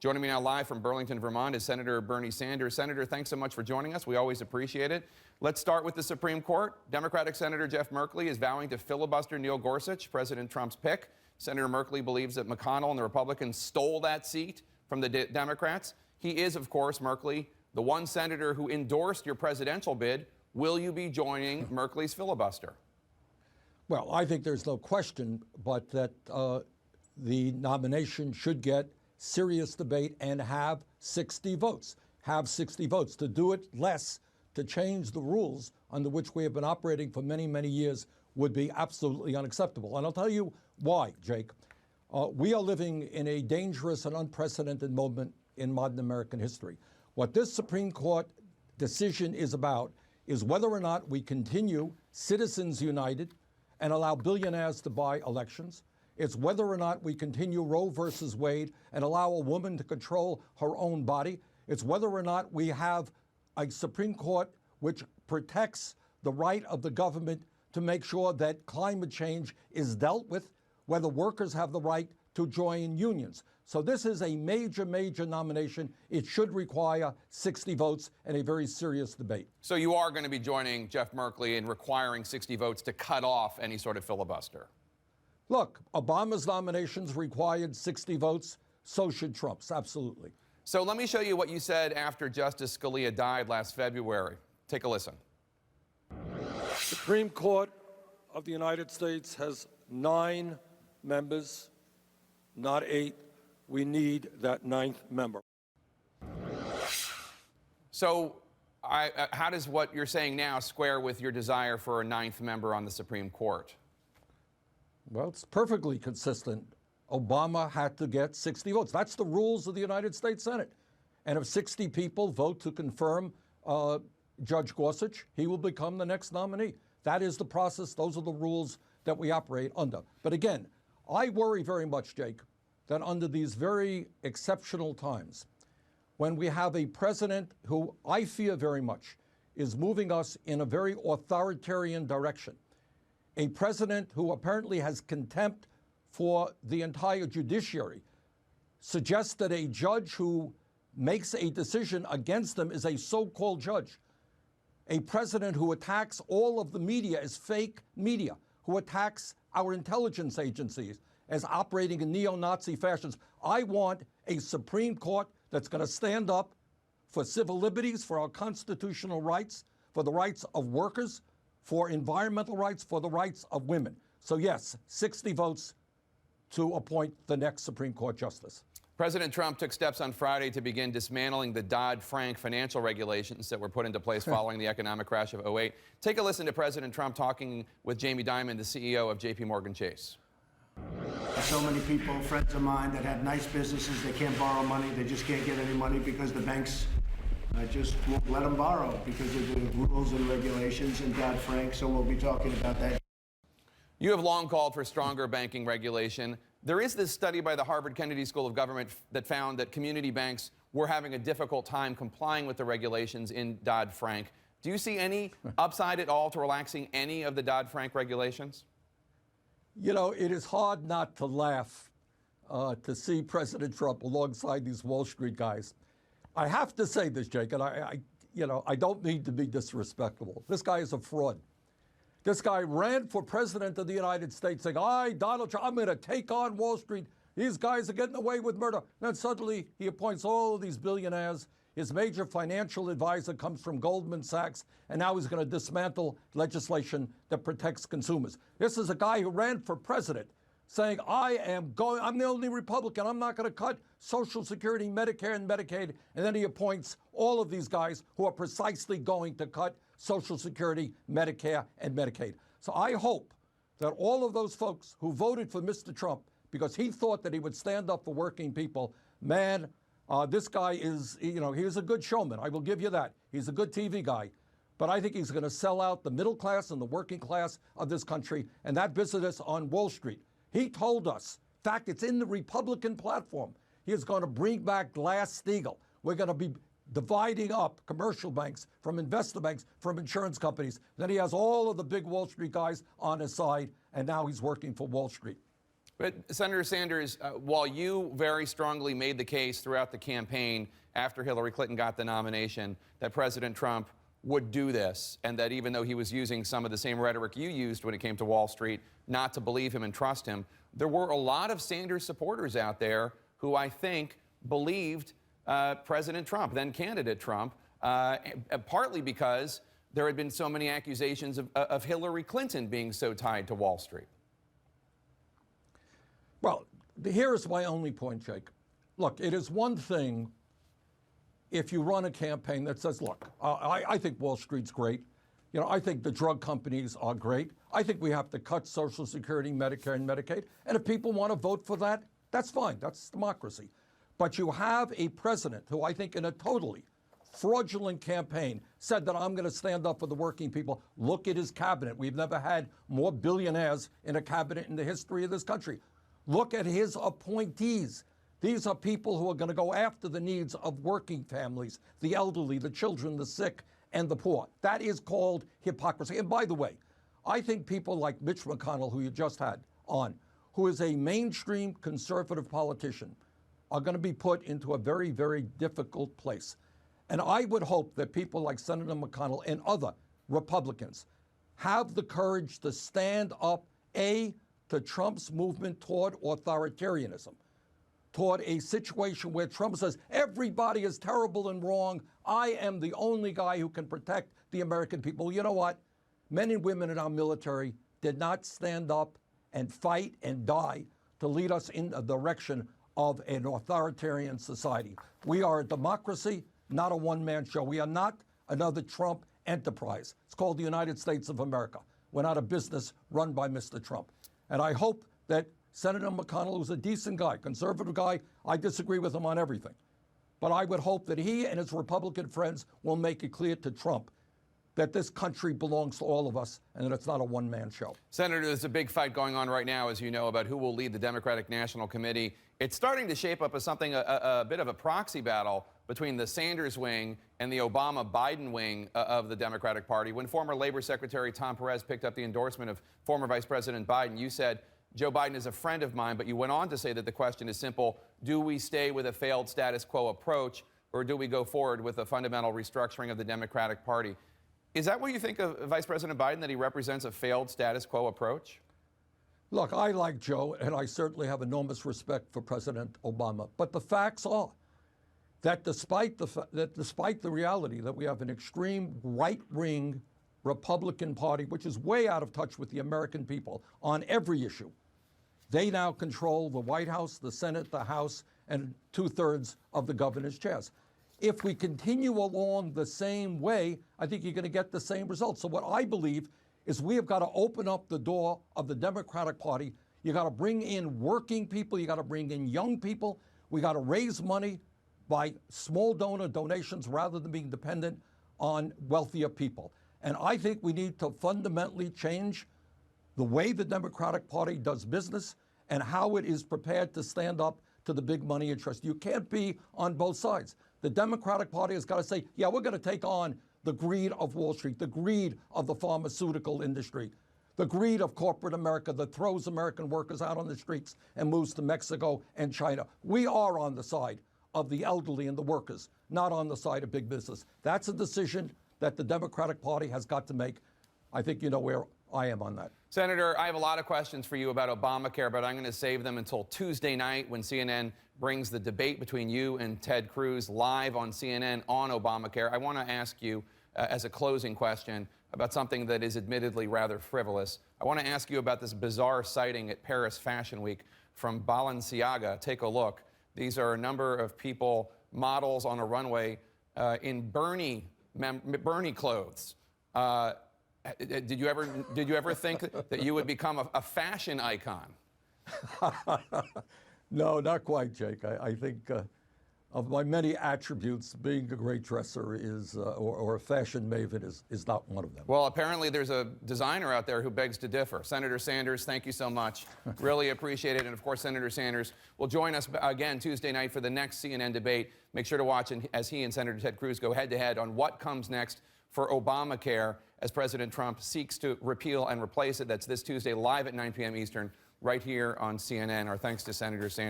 Joining me now live from Burlington, Vermont is Senator Bernie Sanders. Senator, thanks so much for joining us. We always appreciate it. Let's start with the Supreme Court. Democratic Senator Jeff Merkley is vowing to filibuster Neil Gorsuch, President Trump's pick. Senator Merkley believes that McConnell and the Republicans stole that seat from the Democrats. He is, of course, Merkley, the one senator who endorsed your presidential bid. Will you be joining Merkley's filibuster? Well, I think there's no question but that the nomination should get serious debate and have 60 votes. Have 60 votes. To do it less, to change the rules under which we have been operating for many, many years would be absolutely unacceptable. And I'll tell you why, Jake. We are living in a dangerous and unprecedented moment in modern American history. What this Supreme Court decision is about is whether or not we continue Citizens United and allow billionaires to buy elections. It's whether or not we continue Roe versus Wade and allow a woman to control her own body. It's whether or not we have a Supreme Court which protects the right of the government to make sure that climate change is dealt with, whether workers have the right to join unions. So this is a major, major nomination. It should require 60 votes and a very serious debate. So you are going to be joining Jeff Merkley in requiring 60 votes to cut off any sort of filibuster? Look, Obama's nominations required 60 votes. So should Trump's, absolutely. So let me show you what you said after Justice Scalia died last February. Take a listen. The Supreme Court of the United States has 9 members, not 8. We need that 9th member. So how does what you're saying now square with your desire for a 9th member on the Supreme Court? Well, it's perfectly consistent. Obama had to get 60 votes. That's the rules of the United States Senate. And if 60 people vote to confirm Judge Gorsuch, he will become the next nominee. That is the process. Those are the rules that we operate under. But again, I worry very much, Jake, that under these very exceptional times, when we have a president who I fear very much is moving us in a very authoritarian direction, a president who apparently has contempt for the entire judiciary, suggests that a judge who makes a decision against them is a so-called judge, a president who attacks all of the media as fake media, who attacks our intelligence agencies as operating in neo-Nazi fashions. I want a Supreme Court that's going to stand up for civil liberties, for our constitutional rights, for the rights of workers, for environmental rights, for the rights of women. So yes, 60 votes to appoint the next Supreme Court justice. President Trump took steps on Friday to begin dismantling the Dodd-Frank financial regulations that were put into place following the economic crash of '08. Take a listen to President Trump talking with Jamie Dimon, the CEO of J.P. Morgan Chase. So many people, friends of mine, that have nice businesses, they can't borrow money, they just can't get any money because the banks just won't let them borrow because of the rules and regulations and Dodd-Frank, so we'll be talking about that. You have long called for stronger banking regulation. There is this study by the Harvard Kennedy School of Government that found that community banks were having a difficult time complying with the regulations in Dodd-Frank. Do you see any upside at all to relaxing any of the Dodd-Frank regulations? You know, it is hard not to laugh to see President Trump alongside these Wall Street guys. I have to say this, Jake, and I don't mean to be disrespectful. This guy is a fraud. This guy ran for president of the United States saying, Donald Trump, I'm going to take on Wall Street. These guys are getting away with murder. Then suddenly he appoints all of these billionaires. His major financial advisor comes from Goldman Sachs, and now he's going to dismantle legislation that protects consumers. This is a guy who ran for president saying, I'm the only Republican. I'm not going to cut Social Security, Medicare, and Medicaid. And then he appoints all of these guys who are precisely going to cut Social Security, Medicare, and Medicaid. So I hope that all of those folks who voted for Mr. Trump because he thought that he would stand up for working people, man, this guy is, he's a good showman. I will give you that. He's a good TV guy. But I think he's going to sell out the middle class and the working class of this country, and that business on Wall Street. He told us, in fact, it's in the Republican platform, he is going to bring back Glass-Steagall. We're going to be dividing up commercial banks from investor banks, from insurance companies. Then he has all of the big Wall Street guys on his side, and now he's working for Wall Street. But Senator Sanders, while you very strongly made the case throughout the campaign after Hillary Clinton got the nomination that President Trump would do this, and that even though he was using some of the same rhetoric you used when it came to Wall Street, not to believe him and trust him, there were a lot of Sanders supporters out there who I think believed President Trump, then candidate Trump, partly because there had been so many accusations of Hillary Clinton being so tied to Wall Street. Well, here is my only point, Jake. Look, it is one thing if you run a campaign that says, look, I think Wall Street's great. You know, I think the drug companies are great. I think we have to cut Social Security, Medicare, and Medicaid. And if people want to vote for that, that's fine. That's democracy. But you have a president who I think in a totally fraudulent campaign said that I'm going to stand up for the working people. Look at his cabinet. We've never had more billionaires in a cabinet in the history of this country. Look at his appointees. These are people who are going to go after the needs of working families, the elderly, the children, the sick, and the poor. That is called hypocrisy. And by the way, I think people like Mitch McConnell, who you just had on, who is a mainstream conservative politician, are going to be put into a very, very difficult place. And I would hope that people like Senator McConnell and other Republicans have the courage to stand up, to Trump's movement toward authoritarianism, toward a situation where Trump says, everybody is terrible and wrong. I am the only guy who can protect the American people. You know what? Men and women in our military did not stand up and fight and die to lead us in the direction of an authoritarian society. We are a democracy, not a one-man show. We are not another Trump enterprise. It's called the United States of America. We're not a business run by Mr. Trump. And I hope that Senator McConnell, who's a decent guy, conservative guy, I disagree with him on everything. But I would hope that he and his Republican friends will make it clear to Trump that this country belongs to all of us and that it's not a one-man show. Senator, there's a big fight going on right now, as you know, about who will lead the Democratic National Committee. It's starting to shape up as something, a bit of a proxy battle between the Sanders wing and the Obama-Biden wing of the Democratic Party. When former Labor Secretary Tom Perez picked up the endorsement of former Vice President Biden, you said, Joe Biden is a friend of mine, but you went on to say that the question is simple. Do we stay with a failed status quo approach, or do we go forward with a fundamental restructuring of the Democratic Party? Is that what you think of Vice President Biden, that he represents a failed status quo approach? Look, I like Joe, and I certainly have enormous respect for President Obama. But the facts are that despite the reality that we have an extreme right-wing Republican Party, which is way out of touch with the American people on every issue, they now control the White House, the Senate, the House, and 2/3 of the governor's chairs. If we continue along the same way, I think you're going to get the same results. So what I believe is we have got to open up the door of the Democratic Party. You got to bring in working people. You got to bring in young people. We got to raise money by small donations rather than being dependent on wealthier people. And I think we need to fundamentally change the way the Democratic Party does business and how it is prepared to stand up to the big money interest. You can't be on both sides. The Democratic Party has got to say, yeah, we're going to take on the greed of Wall Street, the greed of the pharmaceutical industry, the greed of corporate America that throws American workers out on the streets and moves to Mexico and China. We are on the side of the elderly and the workers, not on the side of big business. That's a decision that the Democratic Party has got to make. I think you know where I am on that. Senator, I have a lot of questions for you about Obamacare, but I'm going to save them until Tuesday night when CNN brings the debate between you and Ted Cruz live on CNN on Obamacare. I want to ask you, as a closing question, about something that is admittedly rather frivolous. I want to ask you about this bizarre sighting at Paris Fashion Week from Balenciaga. Take a look. These are a number of people, models on a runway in Bernie clothes. Did you ever think that you would become a fashion icon? No, not quite, Jake. I think of my many attributes, being a great dresser is, or a fashion maven is not one of them. Well, apparently there's a designer out there who begs to differ. Senator Sanders, thank you so much. Really appreciate it. And of course, Senator Sanders will join us again Tuesday night for the next CNN debate. Make sure to watch as he and Senator Ted Cruz go head-to-head on what comes next for Obamacare as President Trump seeks to repeal and replace it. That's this Tuesday, live at 9 p.m. Eastern. right here on CNN. Our thanks to Senator Sanders.